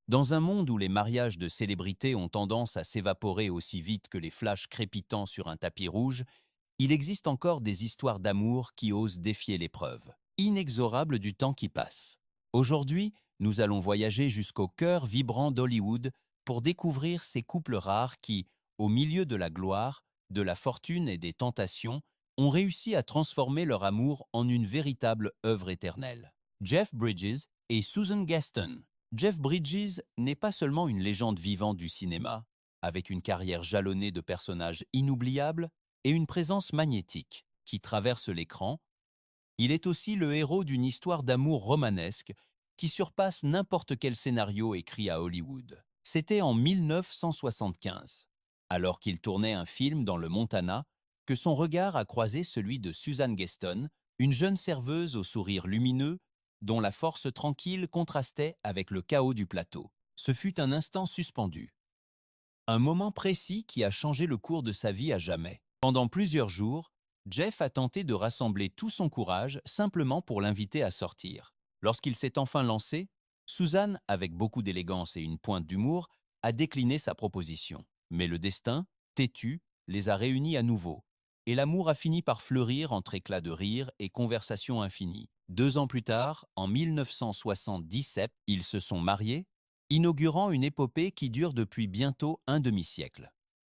Dans un monde où les mariages de célébrités ont tendance à s'évaporer aussi vite que les flashs crépitants sur un tapis rouge, il existe encore des histoires d'amour qui osent défier l'épreuve, inexorables du temps qui passe. Aujourd'hui, nous allons voyager jusqu'au cœur vibrant d'Hollywood pour découvrir ces couples rares qui, au milieu de la gloire, de la fortune et des tentations, ont réussi à transformer leur amour en une véritable œuvre éternelle. Jeff Bridges et Susan Gaston. Jeff Bridges n'est pas seulement une légende vivante du cinéma, avec une carrière jalonnée de personnages inoubliables et une présence magnétique qui traverse l'écran, il est aussi le héros d'une histoire d'amour romanesque qui surpasse n'importe quel scénario écrit à Hollywood. C'était en 1975, alors qu'il tournait un film dans le Montana, que son regard a croisé celui de Susan Gaston, une jeune serveuse au sourire lumineux, dont la force tranquille contrastait avec le chaos du plateau. Ce fut un instant suspendu. Un moment précis qui a changé le cours de sa vie à jamais. Pendant plusieurs jours, Jeff a tenté de rassembler tout son courage simplement pour l'inviter à sortir. Lorsqu'il s'est enfin lancé, Suzanne, avec beaucoup d'élégance et une pointe d'humour, a décliné sa proposition. Mais le destin, têtu, les a réunis à nouveau. Et l'amour a fini par fleurir entre éclats de rire et conversations infinies. 2 ans plus tard, en 1977, ils se sont mariés, inaugurant une épopée qui dure depuis bientôt un demi-siècle.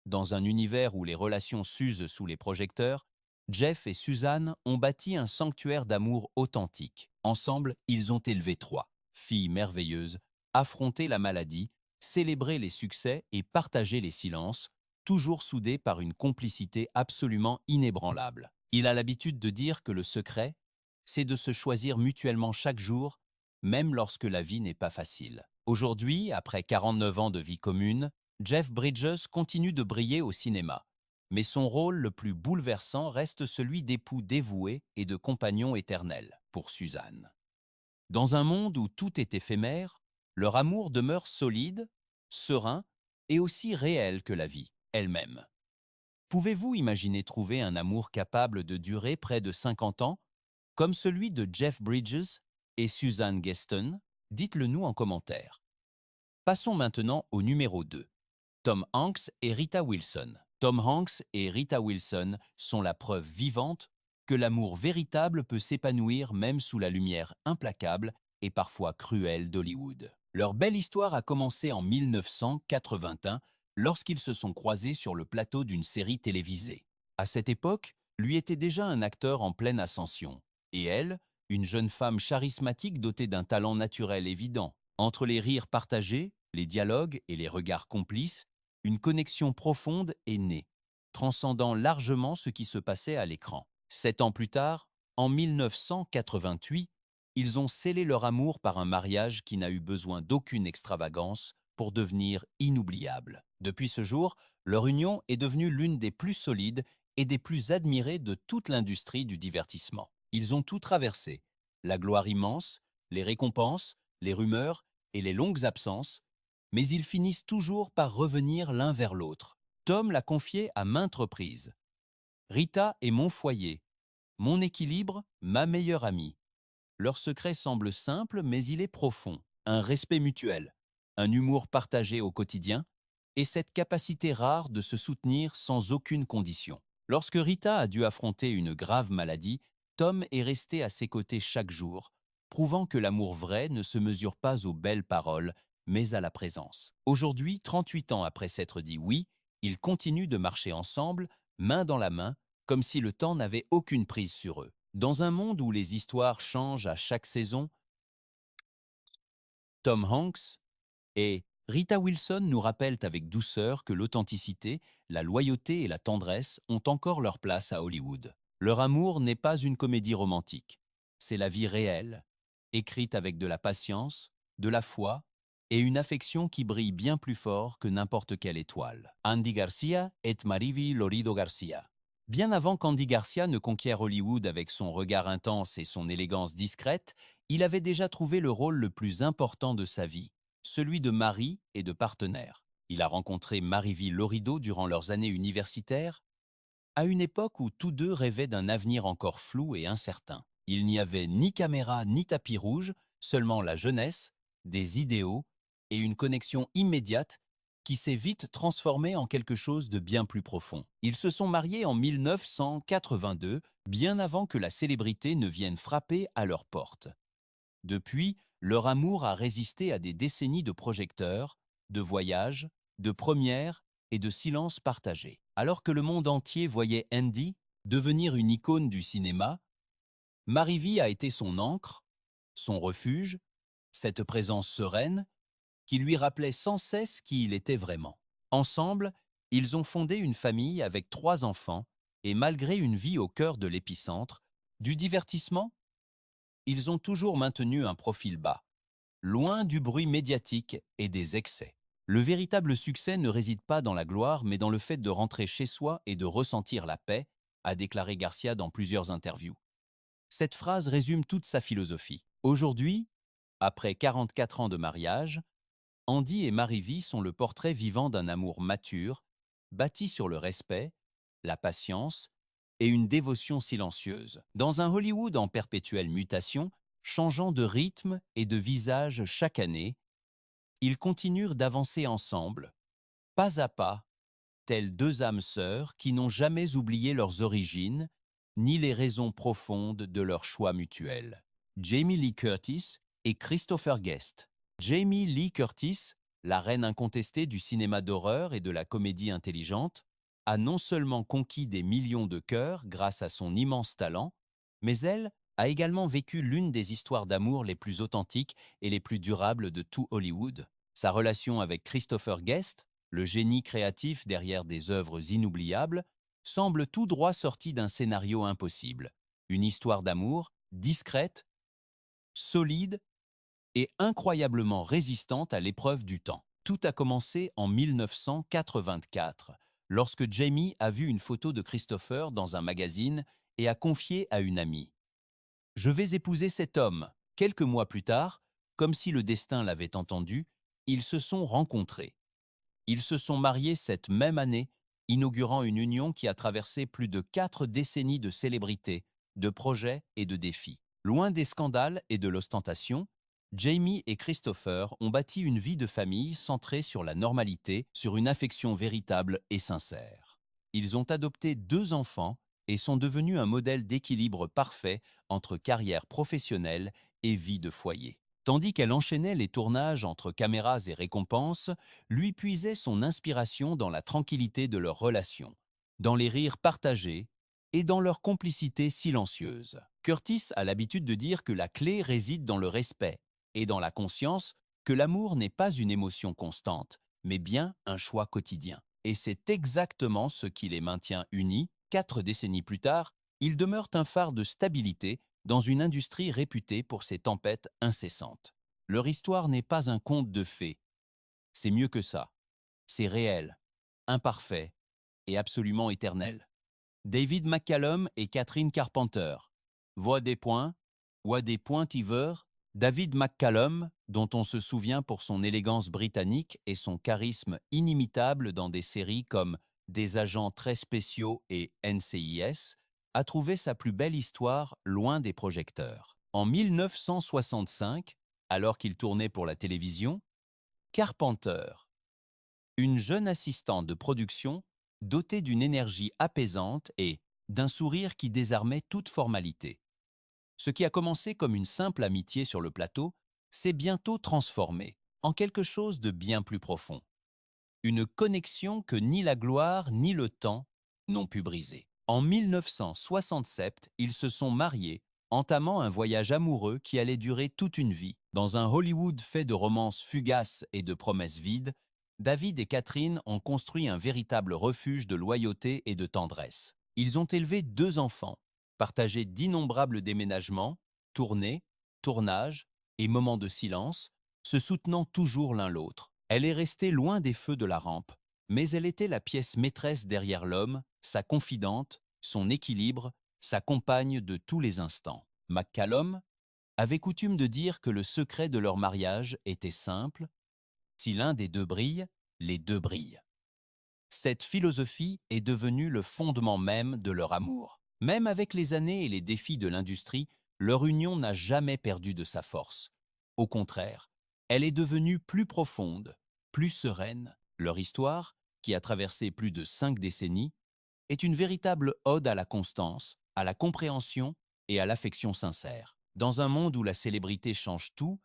Dans un univers où les relations s'usent sous les projecteurs, Jeff et Suzanne ont bâti un sanctuaire d'amour authentique. Ensemble, ils ont élevé 3 filles merveilleuses, affronté la maladie, célébré les succès et partagé les silences, toujours soudés par une complicité absolument inébranlable. Il a l'habitude de dire que le secret, c'est de se choisir mutuellement chaque jour, même lorsque la vie n'est pas facile. Aujourd'hui, après 49 ans de vie commune, Jeff Bridges continue de briller au cinéma. Mais son rôle le plus bouleversant reste celui d'époux dévoué et de compagnon éternel pour Suzanne. Dans un monde où tout est éphémère, leur amour demeure solide, serein et aussi réel que la vie elle-même. Pouvez-vous imaginer trouver un amour capable de durer près de 50 ans, comme celui de Jeff Bridges et Susan Gaston? Dites-le nous en commentaire. Passons maintenant au numéro 2. Tom Hanks et Rita Wilson. Tom Hanks et Rita Wilson sont la preuve vivante que l'amour véritable peut s'épanouir même sous la lumière implacable et parfois cruelle d'Hollywood. Leur belle histoire a commencé en 1981 lorsqu'ils se sont croisés sur le plateau d'une série télévisée. À cette époque, lui était déjà un acteur en pleine ascension, et elle, une jeune femme charismatique dotée d'un talent naturel évident. Entre les rires partagés, les dialogues et les regards complices, une connexion profonde est née, transcendant largement ce qui se passait à l'écran. 7 ans plus tard, en 1988, ils ont scellé leur amour par un mariage qui n'a eu besoin d'aucune extravagance pour devenir inoubliable. Depuis ce jour, leur union est devenue l'une des plus solides et des plus admirées de toute l'industrie du divertissement. Ils ont tout traversé, la gloire immense, les récompenses, les rumeurs et les longues absences, mais ils finissent toujours par revenir l'un vers l'autre. Tom l'a confié à maintes reprises. Rita est mon foyer, mon équilibre, ma meilleure amie. Leur secret semble simple, mais il est profond. Un respect mutuel, un humour partagé au quotidien, et cette capacité rare de se soutenir sans aucune condition. Lorsque Rita a dû affronter une grave maladie, Tom est resté à ses côtés chaque jour, prouvant que l'amour vrai ne se mesure pas aux belles paroles, mais à la présence. Aujourd'hui, 38 ans après s'être dit oui, ils continuent de marcher ensemble, main dans la main, comme si le temps n'avait aucune prise sur eux. Dans un monde où les histoires changent à chaque saison, Tom Hanks et Rita Wilson nous rappellent avec douceur que l'authenticité, la loyauté et la tendresse ont encore leur place à Hollywood. Leur amour n'est pas une comédie romantique, c'est la vie réelle, écrite avec de la patience, de la foi et une affection qui brille bien plus fort que n'importe quelle étoile. Andy Garcia et Mariví Lorido Garcia. Bien avant qu'Andy Garcia ne conquiert Hollywood avec son regard intense et son élégance discrète, il avait déjà trouvé le rôle le plus important de sa vie, celui de mari et de partenaire. Il a rencontré Mariví Lorido durant leurs années universitaires, à une époque où tous deux rêvaient d'un avenir encore flou et incertain. Il n'y avait ni caméra ni tapis rouge, seulement la jeunesse, des idéaux et une connexion immédiate qui s'est vite transformée en quelque chose de bien plus profond. Ils se sont mariés en 1982, bien avant que la célébrité ne vienne frapper à leur porte. Depuis, leur amour a résisté à des décennies de projecteurs, de voyages, de premières et de silences partagés. Alors que le monde entier voyait Andy devenir une icône du cinéma, Marivi a été son ancre, son refuge, cette présence sereine qui lui rappelait sans cesse qui il était vraiment. Ensemble, ils ont fondé une famille avec 3 enfants et malgré une vie au cœur de l'épicentre, du divertissement, ils ont toujours maintenu un profil bas, loin du bruit médiatique et des excès. Le véritable succès ne réside pas dans la gloire, mais dans le fait de rentrer chez soi et de ressentir la paix, a déclaré Garcia dans plusieurs interviews. Cette phrase résume toute sa philosophie. Aujourd'hui, après 44 ans de mariage, Andy et Marivi sont le portrait vivant d'un amour mature, bâti sur le respect, la patience et une dévotion silencieuse. Dans un Hollywood en perpétuelle mutation, changeant de rythme et de visage chaque année, ils continuent d'avancer ensemble, pas à pas, telles 2 âmes sœurs qui n'ont jamais oublié leurs origines ni les raisons profondes de leur choix mutuel. Jamie Lee Curtis et Christopher Guest. Jamie Lee Curtis, la reine incontestée du cinéma d'horreur et de la comédie intelligente, a non seulement conquis des millions de cœurs grâce à son immense talent, mais elle a également vécu l'une des histoires d'amour les plus authentiques et les plus durables de tout Hollywood. Sa relation avec Christopher Guest, le génie créatif derrière des œuvres inoubliables, semble tout droit sorti d'un scénario impossible. Une histoire d'amour discrète, solide et incroyablement résistante à l'épreuve du temps. Tout a commencé en 1984, lorsque Jamie a vu une photo de Christopher dans un magazine et a confié à une amie. « Je vais épouser cet homme ». Quelques mois plus tard, comme si le destin l'avait entendu, ils se sont rencontrés. Ils se sont mariés cette même année, inaugurant une union qui a traversé plus de 4 décennies de célébrités, de projets et de défis. Loin des scandales et de l'ostentation, Jamie et Christopher ont bâti une vie de famille centrée sur la normalité, sur une affection véritable et sincère. Ils ont adopté 2 enfants et sont devenus un modèle d'équilibre parfait entre carrière professionnelle et vie de foyer. Tandis qu'elle enchaînait les tournages entre caméras et récompenses, lui puisait son inspiration dans la tranquillité de leur relation, dans les rires partagés et dans leur complicité silencieuse. Curtis a l'habitude de dire que la clé réside dans le respect et dans la conscience que l'amour n'est pas une émotion constante, mais bien un choix quotidien. Et c'est exactement ce qui les maintient unis. 4 décennies plus tard, ils demeurent un phare de stabilité dans une industrie réputée pour ses tempêtes incessantes. Leur histoire n'est pas un conte de fées. C'est mieux que ça. C'est réel, imparfait et absolument éternel. David McCallum et Catherine Carpenter. Voix des points, Iveur. David McCallum, dont on se souvient pour son élégance britannique et son charisme inimitable dans des séries comme Des agents très spéciaux et NCIS, a trouvé sa plus belle histoire loin des projecteurs. En 1965, alors qu'il tournait pour la télévision, Carpenter, une jeune assistante de production dotée d'une énergie apaisante et d'un sourire qui désarmait toute formalité. Ce qui a commencé comme une simple amitié sur le plateau s'est bientôt transformé en quelque chose de bien plus profond. Une connexion que ni la gloire ni le temps n'ont pu briser. En 1967, ils se sont mariés, entamant un voyage amoureux qui allait durer toute une vie. Dans un Hollywood fait de romances fugaces et de promesses vides, David et Catherine ont construit un véritable refuge de loyauté et de tendresse. Ils ont élevé 2 enfants, partagé d'innombrables déménagements, tournées, tournages et moments de silence, se soutenant toujours l'un l'autre. Elle est restée loin des feux de la rampe, mais elle était la pièce maîtresse derrière l'homme, sa confidente, son équilibre, sa compagne de tous les instants. McCallum avait coutume de dire que le secret de leur mariage était simple: si l'un des deux brille, les deux brillent. Cette philosophie est devenue le fondement même de leur amour. Même avec les années et les défis de l'industrie, leur union n'a jamais perdu de sa force. Au contraire, Elle est devenue plus profonde, plus sereine. Leur histoire, qui a traversé plus de 5 décennies, est une véritable ode à la constance, à la compréhension et à l'affection sincère. Dans un monde où la célébrité change tout,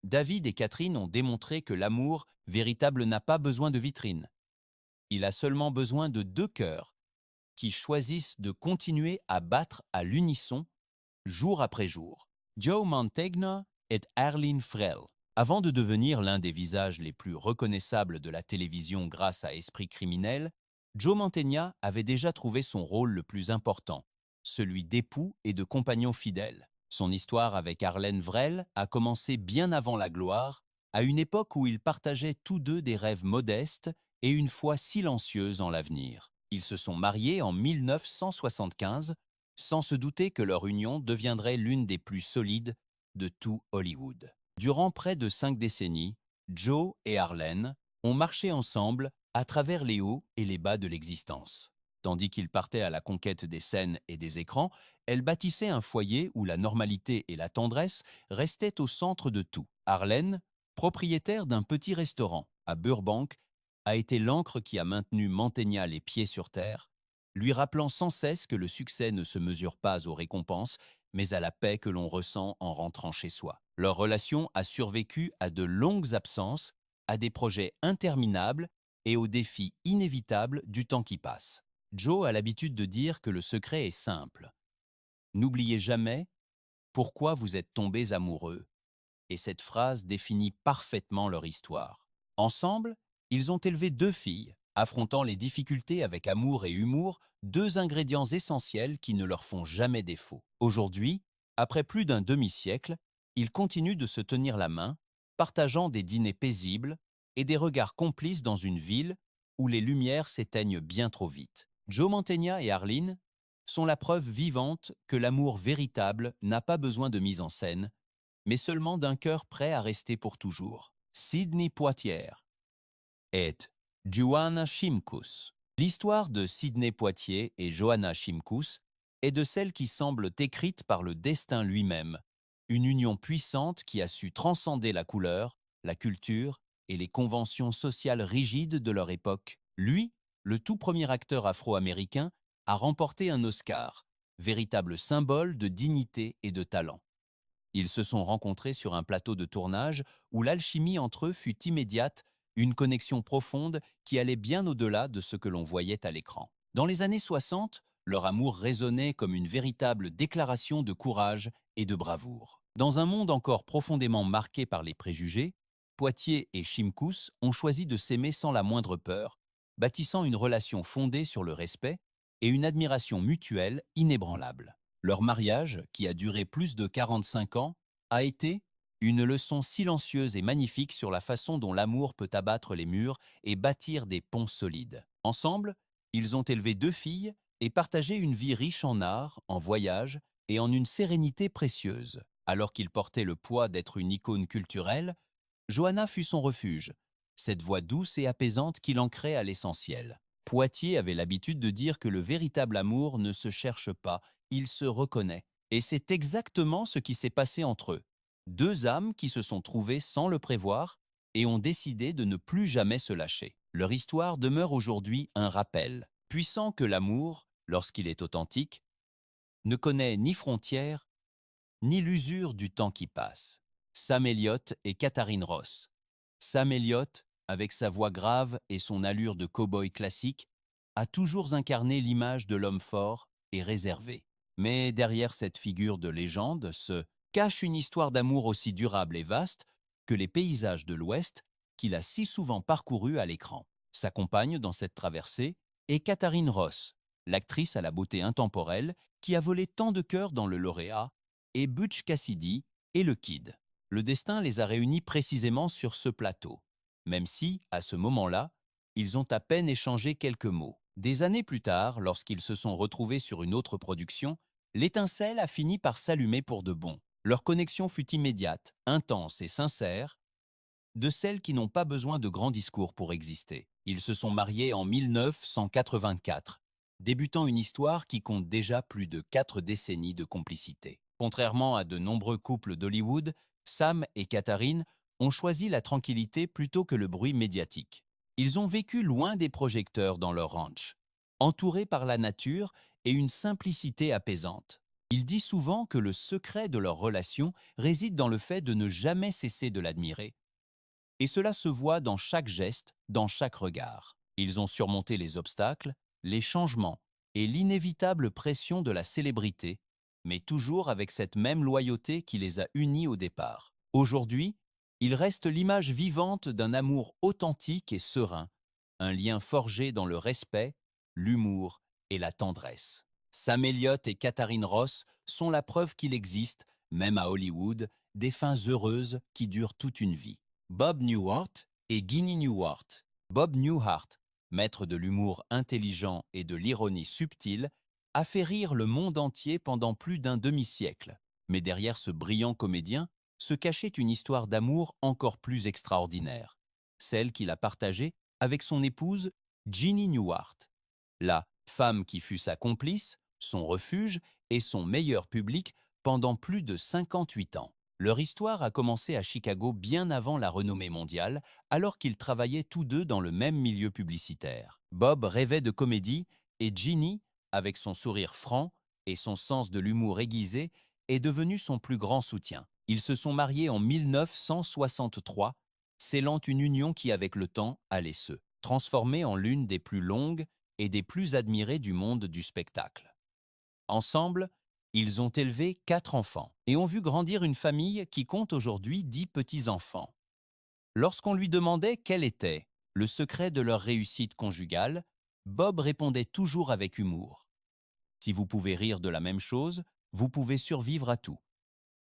David et Catherine ont démontré que l'amour véritable n'a pas besoin de vitrine. Il a seulement besoin de deux cœurs qui choisissent de continuer à battre à l'unisson jour après jour. Joe Mantegna et Arlene Frell. Avant de devenir l'un des visages les plus reconnaissables de la télévision grâce à Esprit criminel, Joe Mantegna avait déjà trouvé son rôle le plus important, celui d'époux et de compagnon fidèle. Son histoire avec Arlene Frell a commencé bien avant la gloire, à une époque où ils partageaient tous deux des rêves modestes et une foi silencieuse en l'avenir. Ils se sont mariés en 1975, sans se douter que leur union deviendrait l'une des plus solides de tout Hollywood. Durant près de 5 décennies, Joe et Arlene ont marché ensemble à travers les hauts et les bas de l'existence. Tandis qu'ils partaient à la conquête des scènes et des écrans, elle bâtissait un foyer où la normalité et la tendresse restaient au centre de tout. Arlene, propriétaire d'un petit restaurant à Burbank, a été l'encre qui a maintenu Mantegna les pieds sur terre, lui rappelant sans cesse que le succès ne se mesure pas aux récompenses, mais à la paix que l'on ressent en rentrant chez soi. Leur relation a survécu à de longues absences, à des projets interminables et aux défis inévitables du temps qui passe. Joe a l'habitude de dire que le secret est simple. N'oubliez jamais pourquoi vous êtes tombés amoureux, et cette phrase définit parfaitement leur histoire. Ensemble, ils ont élevé 2 filles, affrontant les difficultés avec amour et humour, 2 ingrédients essentiels qui ne leur font jamais défaut. Aujourd'hui, après plus d'un demi-siècle, ils continuent de se tenir la main, partageant des dîners paisibles et des regards complices dans une ville où les lumières s'éteignent bien trop vite. Joe Mantegna et Arlene sont la preuve vivante que l'amour véritable n'a pas besoin de mise en scène, mais seulement d'un cœur prêt à rester pour toujours. Sidney Poitier et Joanna Shimkus. L'histoire de Sidney Poitier et Joanna Shimkus est de celle qui semble écrite par le destin lui-même, une union puissante qui a su transcender la couleur, la culture et les conventions sociales rigides de leur époque. Lui, le tout premier acteur afro-américain, a remporté un Oscar, véritable symbole de dignité et de talent. Ils se sont rencontrés sur un plateau de tournage où l'alchimie entre eux fut immédiate, une connexion profonde qui allait bien au-delà de ce que l'on voyait à l'écran. Dans les années 60, leur amour résonnait comme une véritable déclaration de courage et de bravoure. Dans un monde encore profondément marqué par les préjugés, Poitier et Shimkus ont choisi de s'aimer sans la moindre peur, bâtissant une relation fondée sur le respect et une admiration mutuelle inébranlable. Leur mariage, qui a duré plus de 45 ans, a été une leçon silencieuse et magnifique sur la façon dont l'amour peut abattre les murs et bâtir des ponts solides. Ensemble, ils ont élevé 2 filles et partagé une vie riche en art, en voyages et en une sérénité précieuse. Alors qu'ils portaient le poids d'être une icône culturelle, Johanna fut son refuge, cette voix douce et apaisante qui l'ancrait à l'essentiel. Poitier avait l'habitude de dire que le véritable amour ne se cherche pas, il se reconnaît. Et c'est exactement ce qui s'est passé entre eux. 2 âmes qui se sont trouvées sans le prévoir et ont décidé de ne plus jamais se lâcher. Leur histoire demeure aujourd'hui un rappel, puissant que l'amour, lorsqu'il est authentique, ne connaît ni frontières, ni l'usure du temps qui passe. Sam Elliott et Katharine Ross. Sam Elliott, avec sa voix grave et son allure de cow-boy classique, a toujours incarné l'image de l'homme fort et réservé. Mais derrière cette figure de légende se cache une histoire d'amour aussi durable et vaste que les paysages de l'Ouest qu'il a si souvent parcourus à l'écran. Sa compagne dans cette traversée est Katharine Ross, l'actrice à la beauté intemporelle qui a volé tant de cœurs dans Le Lauréat, et Butch Cassidy et le Kid. Le destin les a réunis précisément sur ce plateau, même si, à ce moment-là, ils ont à peine échangé quelques mots. Des années plus tard, lorsqu'ils se sont retrouvés sur une autre production, l'étincelle a fini par s'allumer pour de bon. Leur connexion fut immédiate, intense et sincère, de celles qui n'ont pas besoin de grands discours pour exister. Ils se sont mariés en 1984, débutant une histoire qui compte déjà plus de 4 décennies de complicité. Contrairement à de nombreux couples d'Hollywood, Sam et Katharine ont choisi la tranquillité plutôt que le bruit médiatique. Ils ont vécu loin des projecteurs dans leur ranch, entourés par la nature et une simplicité apaisante. Il dit souvent que le secret de leur relation réside dans le fait de ne jamais cesser de l'admirer. Et cela se voit dans chaque geste, dans chaque regard. Ils ont surmonté les obstacles, les changements et l'inévitable pression de la célébrité, mais toujours avec cette même loyauté qui les a unis au départ. Aujourd'hui, ils restent l'image vivante d'un amour authentique et serein, un lien forgé dans le respect, l'humour et la tendresse. Sam Elliott et Katharine Ross sont la preuve qu'il existe, même à Hollywood, des fins heureuses qui durent toute une vie. Bob Newhart et Ginny Newhart. Bob Newhart, maître de l'humour intelligent et de l'ironie subtile, a fait rire le monde entier pendant plus d'un demi-siècle. Mais derrière ce brillant comédien se cachait une histoire d'amour encore plus extraordinaire, celle qu'il a partagée avec son épouse Ginny Newhart, la femme qui fut sa complice, son refuge et son meilleur public pendant plus de 58 ans. Leur histoire a commencé à Chicago bien avant la renommée mondiale, alors qu'ils travaillaient tous deux dans le même milieu publicitaire. Bob rêvait de comédie et Ginny, avec son sourire franc et son sens de l'humour aiguisé, est devenue son plus grand soutien. Ils se sont mariés en 1963, scellant une union qui, avec le temps, allait se transformer en l'une des plus longues et des plus admirées du monde du spectacle. Ensemble, ils ont élevé 4 enfants et ont vu grandir une famille qui compte aujourd'hui 10 petits-enfants. Lorsqu'on lui demandait quel était le secret de leur réussite conjugale, Bob répondait toujours avec humour. Si vous pouvez rire de la même chose, vous pouvez survivre à tout.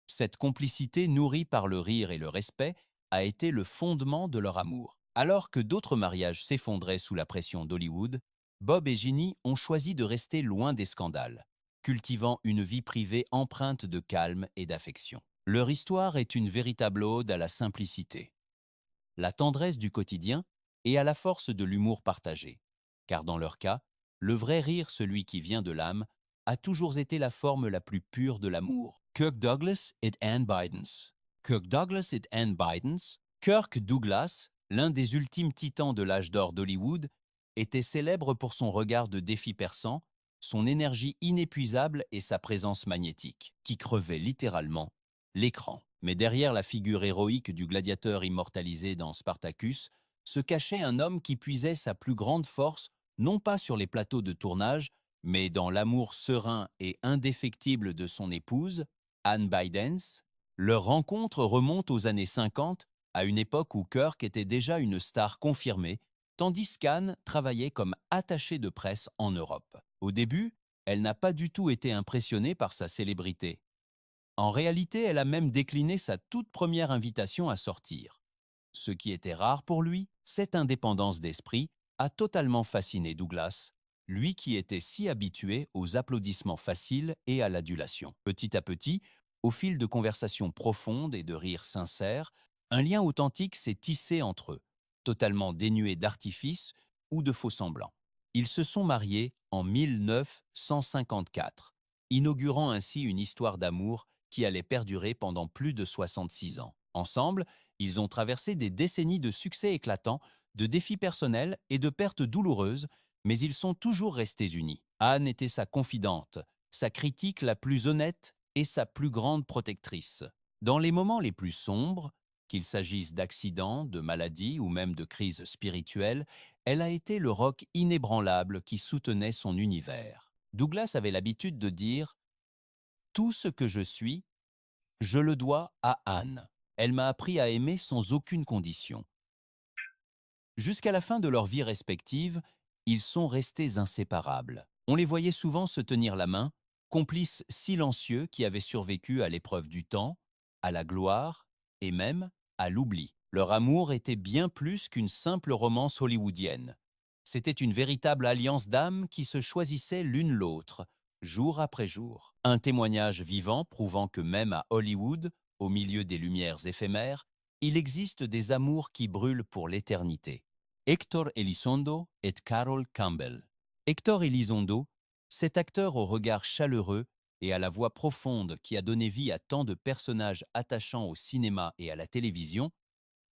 Cette complicité nourrie par le rire et le respect a été le fondement de leur amour. Alors que d'autres mariages s'effondraient sous la pression d'Hollywood, Bob et Ginny ont choisi de rester loin des scandales, cultivant une vie privée empreinte de calme et d'affection. Leur histoire est une véritable ode à la simplicité, la tendresse du quotidien et à la force de l'humour partagé. Car dans leur cas, le vrai rire, celui qui vient de l'âme, a toujours été la forme la plus pure de l'amour. Kirk Douglas et Ann Bidens. Kirk Douglas et Ann Bidens. Kirk Douglas, l'un des ultimes titans de l'âge d'or d'Hollywood, était célèbre pour son regard de défi perçant, son énergie inépuisable et sa présence magnétique, qui crevait littéralement l'écran. Mais derrière la figure héroïque du gladiateur immortalisé dans Spartacus, se cachait un homme qui puisait sa plus grande force non pas sur les plateaux de tournage, mais dans l'amour serein et indéfectible de son épouse, Ann Bidens. Leur rencontre remonte aux années 50, à une époque où Kirk était déjà une star confirmée, tandis qu'Ann travaillait comme attachée de presse en Europe. Au début, elle n'a pas du tout été impressionnée par sa célébrité. En réalité, elle a même décliné sa toute première invitation à sortir. Ce qui était rare pour lui, cette indépendance d'esprit, a totalement fasciné Douglas, lui qui était si habitué aux applaudissements faciles et à l'adulation. Petit à petit, au fil de conversations profondes et de rires sincères, un lien authentique s'est tissé entre eux, totalement dénué d'artifice ou de faux-semblants. Ils se sont mariés en 1954, inaugurant ainsi une histoire d'amour qui allait perdurer pendant plus de 66 ans. Ensemble, ils ont traversé des décennies de succès éclatants, de défis personnels et de pertes douloureuses, mais ils sont toujours restés unis. Anne était sa confidente, sa critique la plus honnête et sa plus grande protectrice. Dans les moments les plus sombres, qu'il s'agisse d'accidents, de maladies ou même de crises spirituelles, elle a été le roc inébranlable qui soutenait son univers. Douglas avait l'habitude de dire « Tout ce que je le dois à Anne. Elle m'a appris à aimer sans aucune condition. » Jusqu'à la fin de leur vie respective, ils sont restés inséparables. On les voyait souvent se tenir la main, complices silencieux qui avaient survécu à l'épreuve du temps, à la gloire et même à l'oubli. Leur amour était bien plus qu'une simple romance hollywoodienne. C'était une véritable alliance d'âmes qui se choisissaient l'une l'autre, jour après jour. Un témoignage vivant prouvant que même à Hollywood, au milieu des lumières éphémères, il existe des amours qui brûlent pour l'éternité. Héctor Elizondo et Carol Campbell. Héctor Elizondo, cet acteur au regard chaleureux et à la voix profonde qui a donné vie à tant de personnages attachants au cinéma et à la télévision,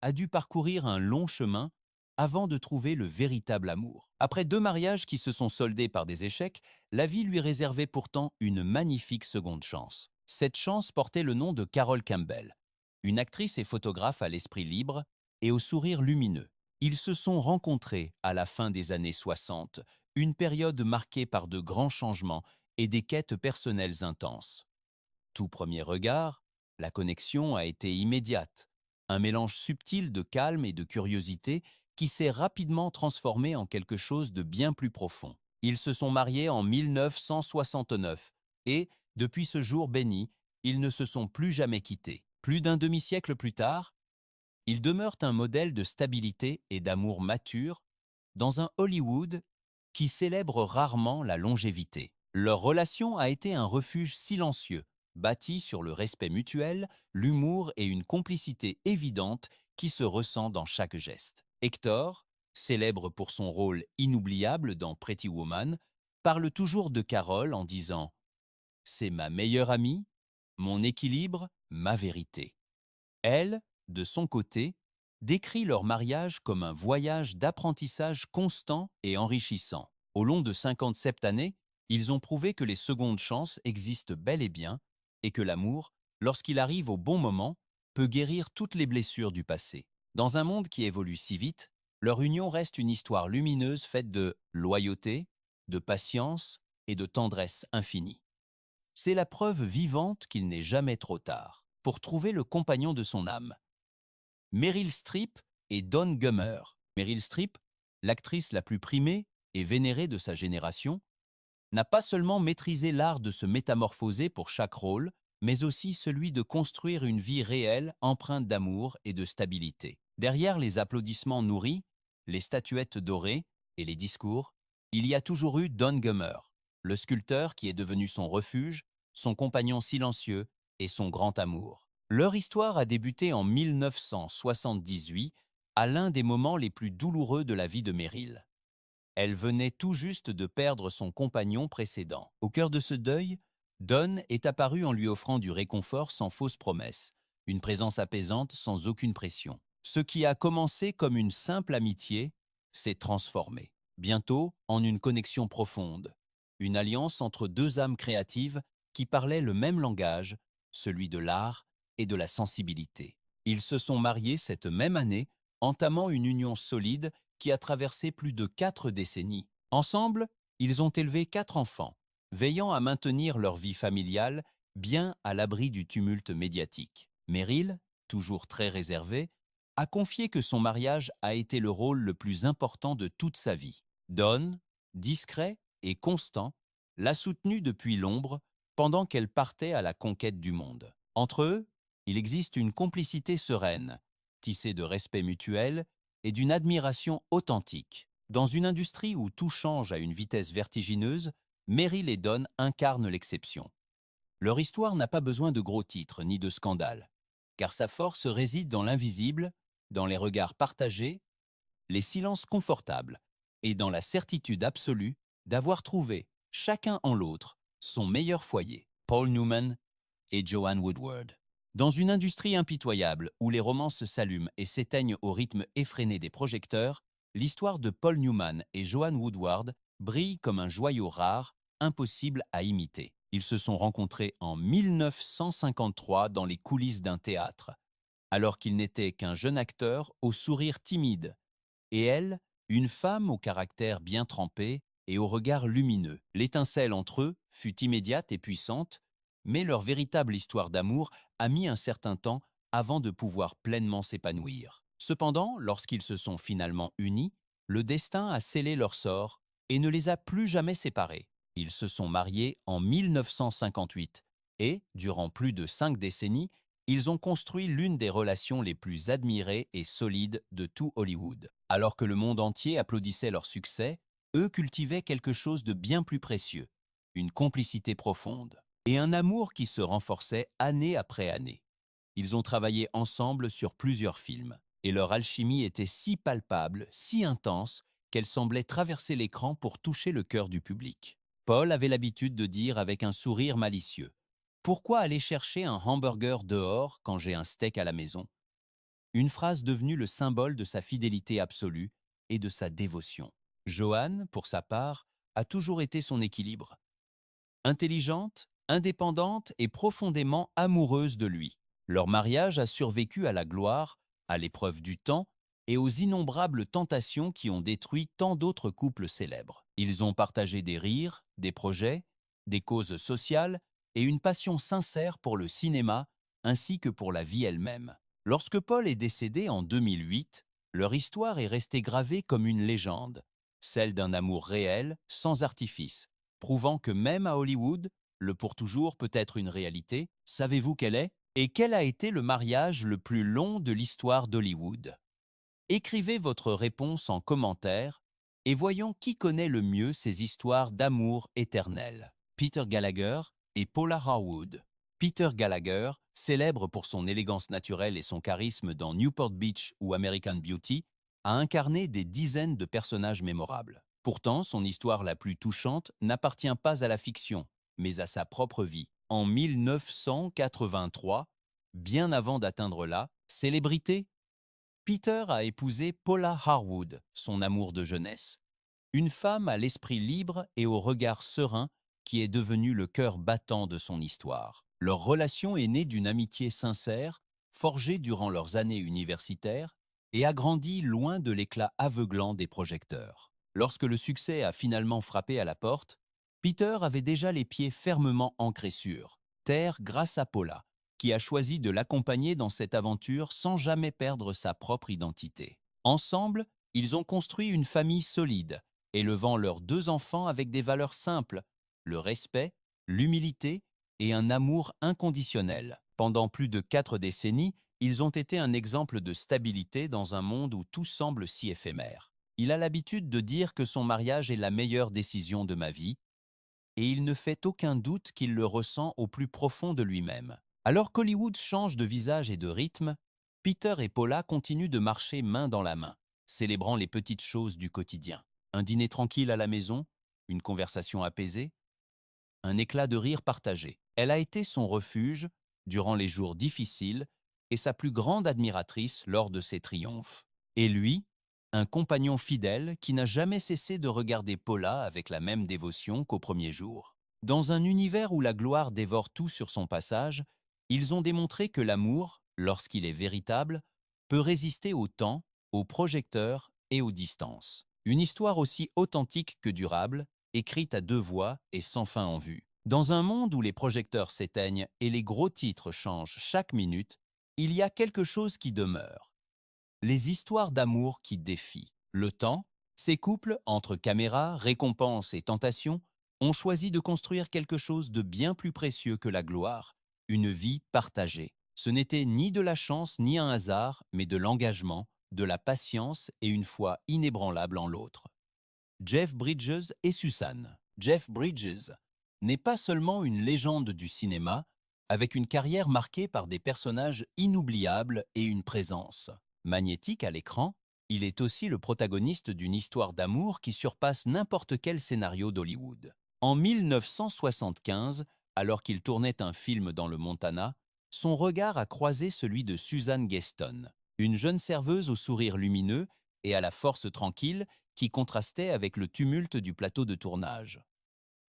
a dû parcourir un long chemin avant de trouver le véritable amour. Après 2 mariages qui se sont soldés par des échecs, la vie lui réservait pourtant une magnifique seconde chance. Cette chance portait le nom de Carole Campbell, une actrice et photographe à l'esprit libre et au sourire lumineux. Ils se sont rencontrés à la fin des années 60, une période marquée par de grands changements et des quêtes personnelles intenses. Tout premier regard, la connexion a été immédiate, un mélange subtil de calme et de curiosité qui s'est rapidement transformé en quelque chose de bien plus profond. Ils se sont mariés en 1969 et, depuis ce jour béni, ils ne se sont plus jamais quittés. Plus d'un demi-siècle plus tard, ils demeurent un modèle de stabilité et d'amour mature dans un Hollywood qui célèbre rarement la longévité. Leur relation a été un refuge silencieux, bâti sur le respect mutuel, l'humour et une complicité évidente qui se ressent dans chaque geste. Hector, célèbre pour son rôle inoubliable dans Pretty Woman, parle toujours de Carole en disant « C'est ma meilleure amie, mon équilibre, ma vérité ». Elle, de son côté, décrit leur mariage comme un voyage d'apprentissage constant et enrichissant. Au long de 57 années, ils ont prouvé que les secondes chances existent bel et bien et que l'amour, lorsqu'il arrive au bon moment, peut guérir toutes les blessures du passé. Dans un monde qui évolue si vite, leur union reste une histoire lumineuse faite de loyauté, de patience et de tendresse infinie. C'est la preuve vivante qu'il n'est jamais trop tard pour trouver le compagnon de son âme. Meryl Streep et Dawn Gummer. Meryl Streep, l'actrice la plus primée et vénérée de sa génération, n'a pas seulement maîtrisé l'art de se métamorphoser pour chaque rôle, mais aussi celui de construire une vie réelle empreinte d'amour et de stabilité. Derrière les applaudissements nourris, les statuettes dorées et les discours, il y a toujours eu Don Gummer, le sculpteur qui est devenu son refuge, son compagnon silencieux et son grand amour. Leur histoire a débuté en 1978, à l'un des moments les plus douloureux de la vie de Meryl. Elle venait tout juste de perdre son compagnon précédent. Au cœur de ce deuil, Don est apparu en lui offrant du réconfort sans fausse promesse, une présence apaisante sans aucune pression. Ce qui a commencé comme une simple amitié s'est transformé, bientôt en une connexion profonde, une alliance entre deux âmes créatives qui parlaient le même langage, celui de l'art et de la sensibilité. Ils se sont mariés cette même année, entamant une union solide qui a traversé plus de 4 décennies. Ensemble, ils ont élevé 4 enfants, veillant à maintenir leur vie familiale bien à l'abri du tumulte médiatique. Meryl, toujours très réservée, a confié que son mariage a été le rôle le plus important de toute sa vie. Don, discret et constant, l'a soutenu depuis l'ombre pendant qu'elle partait à la conquête du monde. Entre eux, il existe une complicité sereine, tissée de respect mutuel et d'une admiration authentique. Dans une industrie où tout change à une vitesse vertigineuse, Meryl et Don incarnent l'exception. Leur histoire n'a pas besoin de gros titres ni de scandales, car sa force réside dans l'invisible, dans les regards partagés, les silences confortables et dans la certitude absolue d'avoir trouvé, chacun en l'autre, son meilleur foyer. Paul Newman et Joanne Woodward. Dans une industrie impitoyable où les romances s'allument et s'éteignent au rythme effréné des projecteurs, l'histoire de Paul Newman et Joanne Woodward brille comme un joyau rare, impossible à imiter. Ils se sont rencontrés en 1953 dans les coulisses d'un théâtre, alors qu'il n'était qu'un jeune acteur au sourire timide, et elle, une femme au caractère bien trempé et au regard lumineux. L'étincelle entre eux fut immédiate et puissante, mais leur véritable histoire d'amour a mis un certain temps avant de pouvoir pleinement s'épanouir. Cependant, lorsqu'ils se sont finalement unis, le destin a scellé leur sort et ne les a plus jamais séparés. Ils se sont mariés en 1958 et, durant plus de 5 décennies, ils ont construit l'une des relations les plus admirées et solides de tout Hollywood. Alors que le monde entier applaudissait leur succès, eux cultivaient quelque chose de bien plus précieux, une complicité profonde et un amour qui se renforçait année après année. Ils ont travaillé ensemble sur plusieurs films, et leur alchimie était si palpable, si intense, qu'elle semblait traverser l'écran pour toucher le cœur du public. Paul avait l'habitude de dire avec un sourire malicieux: « Pourquoi aller chercher un hamburger dehors quand j'ai un steak à la maison ?» une phrase devenue le symbole de sa fidélité absolue et de sa dévotion. Joanne, pour sa part, a toujours été son équilibre. Intelligente, indépendante et profondément amoureuse de lui. Leur mariage a survécu à la gloire, à l'épreuve du temps et aux innombrables tentations qui ont détruit tant d'autres couples célèbres. Ils ont partagé des rires, des projets, des causes sociales et une passion sincère pour le cinéma ainsi que pour la vie elle-même. Lorsque Paul est décédé en 2008, leur histoire est restée gravée comme une légende, celle d'un amour réel, sans artifice, prouvant que même à Hollywood, le pour toujours peut être une réalité. Savez-vous quelle est? Et quel a été le mariage le plus long de l'histoire d'Hollywood? Écrivez votre réponse en commentaire et voyons qui connaît le mieux ces histoires d'amour éternel. Peter Gallagher et Paula Harwood. Peter Gallagher, célèbre pour son élégance naturelle et son charisme dans Newport Beach ou American Beauty, a incarné des dizaines de personnages mémorables. Pourtant, son histoire la plus touchante n'appartient pas à la fiction, mais à sa propre vie. En 1983, bien avant d'atteindre la célébrité, Peter a épousé Paula Harwood, son amour de jeunesse. Une femme à l'esprit libre et au regard serein qui est devenue le cœur battant de son histoire. Leur relation est née d'une amitié sincère, forgée durant leurs années universitaires et a grandi loin de l'éclat aveuglant des projecteurs. Lorsque le succès a finalement frappé à la porte, Peter avait déjà les pieds fermement ancrés sur terre grâce à Paula, qui a choisi de l'accompagner dans cette aventure sans jamais perdre sa propre identité. Ensemble, ils ont construit une famille solide, élevant leurs 2 enfants avec des valeurs simples, le respect, l'humilité et un amour inconditionnel. Pendant plus de 4 décennies, ils ont été un exemple de stabilité dans un monde où tout semble si éphémère. Il a l'habitude de dire que son mariage est la meilleure décision de ma vie, et il ne fait aucun doute qu'il le ressent au plus profond de lui-même. Alors qu'Hollywood change de visage et de rythme, Peter et Paula continuent de marcher main dans la main, célébrant les petites choses du quotidien. Un dîner tranquille à la maison, une conversation apaisée, un éclat de rire partagé. Elle a été son refuge durant les jours difficiles et sa plus grande admiratrice lors de ses triomphes. Et lui, un compagnon fidèle qui n'a jamais cessé de regarder Paula avec la même dévotion qu'au premier jour. Dans un univers où la gloire dévore tout sur son passage, ils ont démontré que l'amour, lorsqu'il est véritable, peut résister au temps, aux projecteurs et aux distances. Une histoire aussi authentique que durable, écrite à 2 voix et sans fin en vue. Dans un monde où les projecteurs s'éteignent et les gros titres changent chaque minute, il y a quelque chose qui demeure. Les histoires d'amour qui défient. Le temps, ces couples, entre caméras, récompenses et tentations, ont choisi de construire quelque chose de bien plus précieux que la gloire, une vie partagée. Ce n'était ni de la chance ni un hasard, mais de l'engagement, de la patience et une foi inébranlable en l'autre. Jeff Bridges et Susan. Jeff Bridges n'est pas seulement une légende du cinéma, avec une carrière marquée par des personnages inoubliables et une présence magnétique à l'écran, il est aussi le protagoniste d'une histoire d'amour qui surpasse n'importe quel scénario d'Hollywood. En 1975, alors qu'il tournait un film dans le Montana, son regard a croisé celui de Susan Gaston, une jeune serveuse au sourire lumineux et à la force tranquille qui contrastait avec le tumulte du plateau de tournage.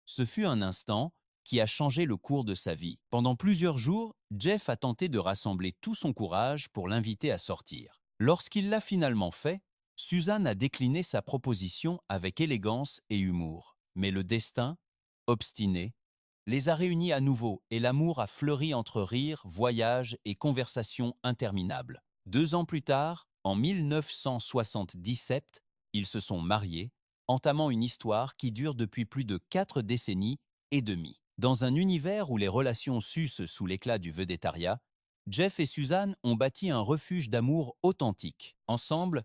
Ce fut un instant qui a changé le cours de sa vie. Pendant plusieurs jours, Jeff a tenté de rassembler tout son courage pour l'inviter à sortir. Lorsqu'il l'a finalement fait, Suzanne a décliné sa proposition avec élégance et humour. Mais le destin, obstiné, les a réunis à nouveau et l'amour a fleuri entre rires, voyages et conversations interminables. 2 ans plus tard, en 1977, ils se sont mariés, entamant une histoire qui dure depuis plus de 4 décennies et demie. Dans un univers où les relations s'usent sous l'éclat du vedettariat, Jeff et Suzanne ont bâti un refuge d'amour authentique. Ensemble,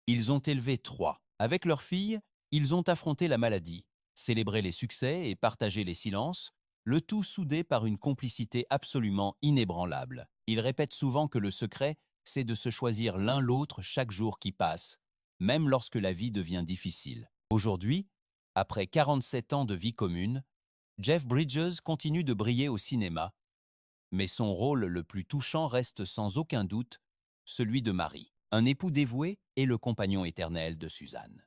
ils ont élevé 3. Avec leur fille, ils ont affronté la maladie, célébré les succès et partagé les silences, le tout soudé par une complicité absolument inébranlable. Ils répètent souvent que le secret, c'est de se choisir l'un l'autre chaque jour qui passe, même lorsque la vie devient difficile. Aujourd'hui, après 47 ans de vie commune, Jeff Bridges continue de briller au cinéma, mais son rôle le plus touchant reste sans aucun doute celui de Marie, un époux dévoué et le compagnon éternel de Suzanne.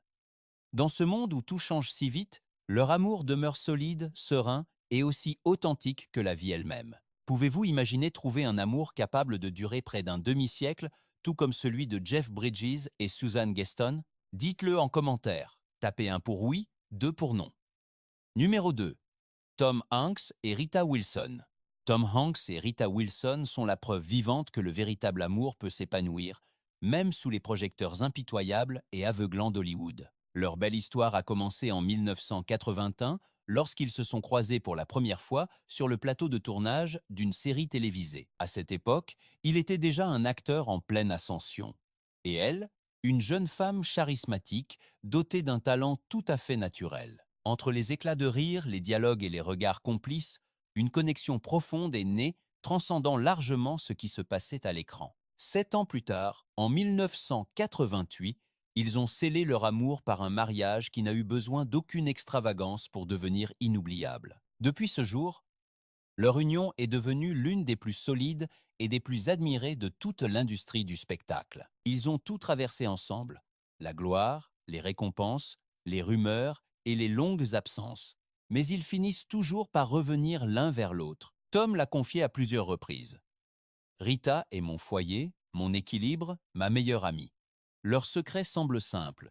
Dans ce monde où tout change si vite, leur amour demeure solide, serein et aussi authentique que la vie elle-même. Pouvez-vous imaginer trouver un amour capable de durer près d'un demi-siècle, tout comme celui de Jeff Bridges et Susan Gaston? Dites-le en commentaire. Tapez 1 pour oui, 2 pour non. Numéro 2. Tom Hanks et Rita Wilson. Tom Hanks et Rita Wilson sont la preuve vivante que le véritable amour peut s'épanouir, même sous les projecteurs impitoyables et aveuglants d'Hollywood. Leur belle histoire a commencé en 1981, lorsqu'ils se sont croisés pour la première fois sur le plateau de tournage d'une série télévisée. À cette époque, il était déjà un acteur en pleine ascension. Et elle, une jeune femme charismatique, dotée d'un talent tout à fait naturel. Entre les éclats de rire, les dialogues et les regards complices, une connexion profonde est née, transcendant largement ce qui se passait à l'écran. 7 ans plus tard, en 1988, ils ont scellé leur amour par un mariage qui n'a eu besoin d'aucune extravagance pour devenir inoubliable. Depuis ce jour, leur union est devenue l'une des plus solides et des plus admirées de toute l'industrie du spectacle. Ils ont tout traversé ensemble, la gloire, les récompenses, les rumeurs et les longues absences. Mais ils finissent toujours par revenir l'un vers l'autre. Tom l'a confié à plusieurs reprises. Rita est mon foyer, mon équilibre, ma meilleure amie. Leur secret semble simple,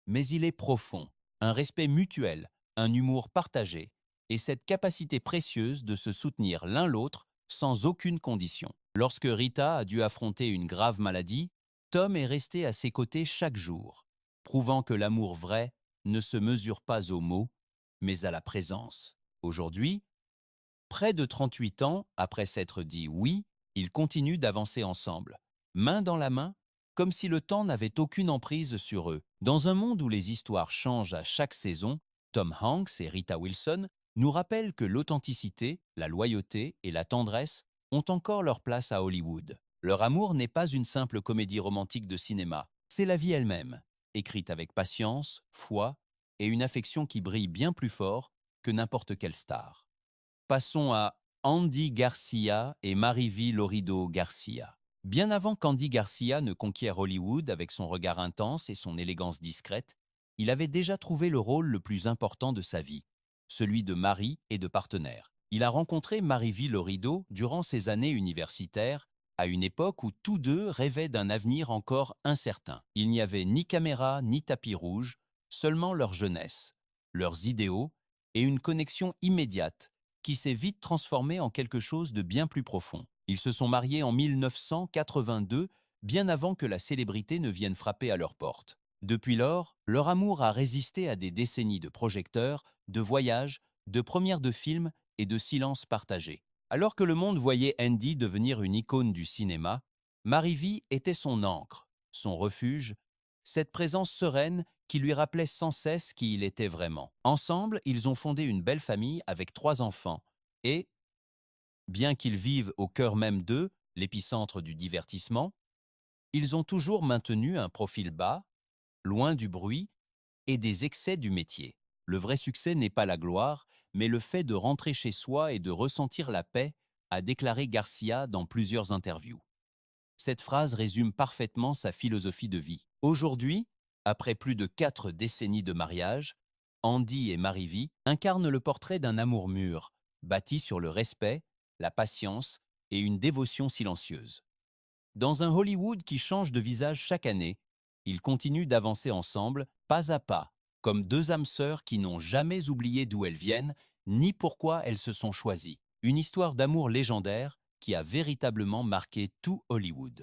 mais il est profond. Un respect mutuel, un humour partagé et cette capacité précieuse de se soutenir l'un l'autre sans aucune condition. Lorsque Rita a dû affronter une grave maladie, Tom est resté à ses côtés chaque jour, prouvant que l'amour vrai ne se mesure pas aux mots, mais à la présence. Aujourd'hui, près de 38 ans après s'être dit oui, ils continuent d'avancer ensemble, main dans la main, comme si le temps n'avait aucune emprise sur eux. Dans un monde où les histoires changent à chaque saison, Tom Hanks et Rita Wilson nous rappellent que l'authenticité, la loyauté et la tendresse ont encore leur place à Hollywood. Leur amour n'est pas une simple comédie romantique de cinéma, c'est la vie elle-même, écrite avec patience, foi et une affection qui brille bien plus fort que n'importe quelle star. Passons à Andy Garcia et Mariví Lorido Garcia. Bien avant qu'Andy Garcia ne conquiert Hollywood avec son regard intense et son élégance discrète, il avait déjà trouvé le rôle le plus important de sa vie, celui de mari et de partenaire. Il a rencontré Mariví Lorido durant ses années universitaires, à une époque où tous deux rêvaient d'un avenir encore incertain. Il n'y avait ni caméra ni tapis rouge, seulement leur jeunesse, leurs idéaux et une connexion immédiate qui s'est vite transformé en quelque chose de bien plus profond. Ils se sont mariés en 1982, bien avant que la célébrité ne vienne frapper à leur porte. Depuis lors, leur amour a résisté à des décennies de projecteurs, de voyages, de premières de films et de silences partagés. Alors que le monde voyait Andy devenir une icône du cinéma, Mariví était son ancre, son refuge, cette présence sereine qui lui rappelait sans cesse qui il était vraiment. Ensemble, ils ont fondé une belle famille avec 3 enfants et, bien qu'ils vivent au cœur même d'eux, l'épicentre du divertissement, ils ont toujours maintenu un profil bas, loin du bruit et des excès du métier. Le vrai succès n'est pas la gloire, mais le fait de rentrer chez soi et de ressentir la paix, a déclaré Garcia dans plusieurs interviews. Cette phrase résume parfaitement sa philosophie de vie. Aujourd'hui, après plus de 4 décennies de mariage, Andy et Mariví incarnent le portrait d'un amour mûr, bâti sur le respect, la patience et une dévotion silencieuse. Dans un Hollywood qui change de visage chaque année, ils continuent d'avancer ensemble, pas à pas, comme 2 âmes sœurs qui n'ont jamais oublié d'où elles viennent, ni pourquoi elles se sont choisies. Une histoire d'amour légendaire qui a véritablement marqué tout Hollywood.